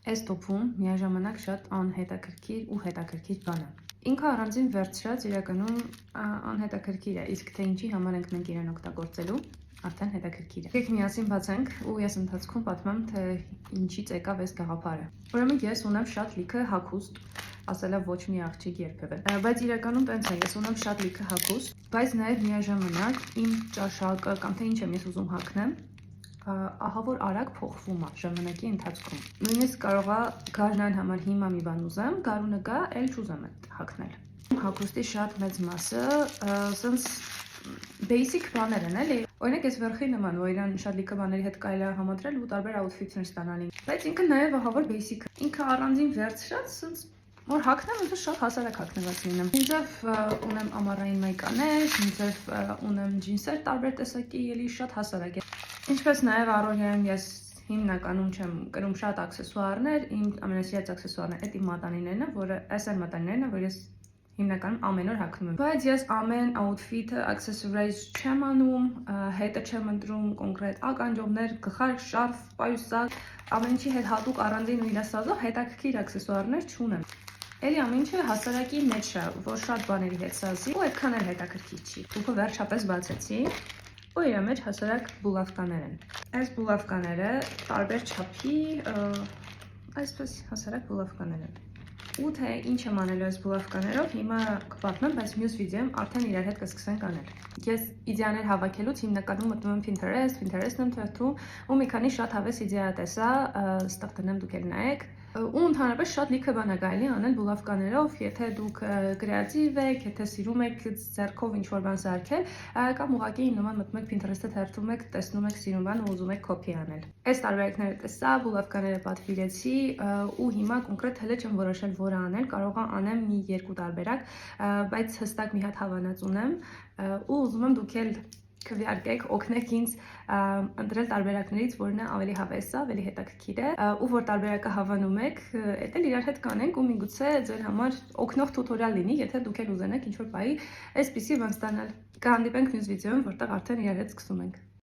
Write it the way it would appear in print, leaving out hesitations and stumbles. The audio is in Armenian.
Այս տոփում միաժամանակ շատ անհետաքրքիր ու հետաքրքիր բան է։ Ինքը առանձին վերցրած իրականում անհետաքրքիր է, իսկ թե ինչի համար ենք մենք իրեն օգտագործելու, արդեն հետաքրքիր է։ Եկեք միասին բացենք ու ես ընթացքում պատմեմ, թե ինչից եկավ այս գաղափարը։ Ուրեմն ես ունեմ շատ լիքը հագուստ, ասելա ոչ մի աղջիկ երբևէ, բայց իրականում տենց է, ես ունեմ շատ լիքը հագուստ, բայց նաև միաժամանակ իմ ճաշակը կամ թե ինչ եմ ես ուզում հագնեմ, ահա որ արագ փոխվում է ժամանակի ընթացքում։ Նույնիսկ կարող է գարնան համար հիմա մի բան ուզեմ, գարունը գա, էլ չուզեմ այդ հագնել։ Հագուստի շատ մեծ մասը սենց basic բաներ են, էլի։ Օրինակ այս վերխի նման, որ իրան շատ լիքը բաների հետ կարելի է համադրել ու տարբեր outfit-ներ ստանալ։ Բայց ինքը նաև ահա որ basic է։ Ինքը առանձին վերցրած սենց որ հագնեմ, ուզում շատ հասարակ հագնված լինեմ։ Ինձև ունեմ ամառային մայկաներ, ինձև ունեմ ջինսեր տարբեր տեսակի, էլի շատ հասարակ է։ Ինչպես նաև առօրյայում ես հիմնականում չեմ կրում շատ աքսեսուարներ, իմ ամենասիրած աքսեսուարն է իմ մատանիներն է, որը այսօր մատանիներն է, որ ես հիմնականում ամեն օր հագնում եմ։ Բայց ես ամեն outfit-ը accessorize չեմ անում, հետը չեմ ընտրում կոնկրետ ականջովներ, գլխարկ, շարֆ, պայուսակ, ամեն ինչի հետ հատուկ առանձին ու իրասազող հետաքրքիր աքսեսուարներ չունեմ։ Էլի ամեն ինչը հասարակի մեջ է, որ շատ բաների հետ սազի ու այդքան էլ հետաքրքիր չի։ Ուղղակի վերջապես բացեցի ու իր մեջ հասարակ բուլավկաներ են։ Այս բուլավկաները տարբեր չափի, այսպես հասարակ բուլավկաներ են։ Ու թե ինչ եմ անելու այս բուլավկաներով, հիմա կպատմեմ, բայց մյուս վիդեոյում արդեն իրար հետ կսկսենք անել։ Ես իդեաներ հավաքելուց հիմնականում մտնում եմ Pinterest-ն եմ թերթում ու մի քանի շատ հավես իդեա տեսա, ստեղ տնեմ դուք էլ նայեք։ Ու ընդհանրապես շատ լիքը բան է կարելի անել բուլավկաներով, եթե դուք կրեատիվ եք, եթե սիրում եք ձեռքով ինչ-որ բան սարքել, կամ ուղղակի նման մտնում եք Pinterest-ը թերթում եք, տեսնում եք սիրուն բան ու ուզում եք copy անել։ Այս տարբերակները տեսա, բուլավկաները պատվիրեցի ու հիմա կոնկրետ հենց չեմ որոշել որը անել, կարող անեմ մի երկու տարբերակ, բայց հստակ մի հատ հավանած ունեմ ու ուզում եմ դուք էլ քվեարկեք, օգնեք ինձ ընտրել տարբերակներից, որն է ավելի հավես, ավելի հետաքրքիր է, ու որ տարբերակը հավանում եք, էդ էլ իրար հետ կանենք ու միգուցե ձեր համար օգնող տուտորիալ լինի, եթե դուք էլ ուզենաք ինչ-որ բայի այսպիսի բան ստանալ։ Կհանդիպենք մյուս վիդեոյում, որտեղ արդեն իրար հետ սկսում ենք։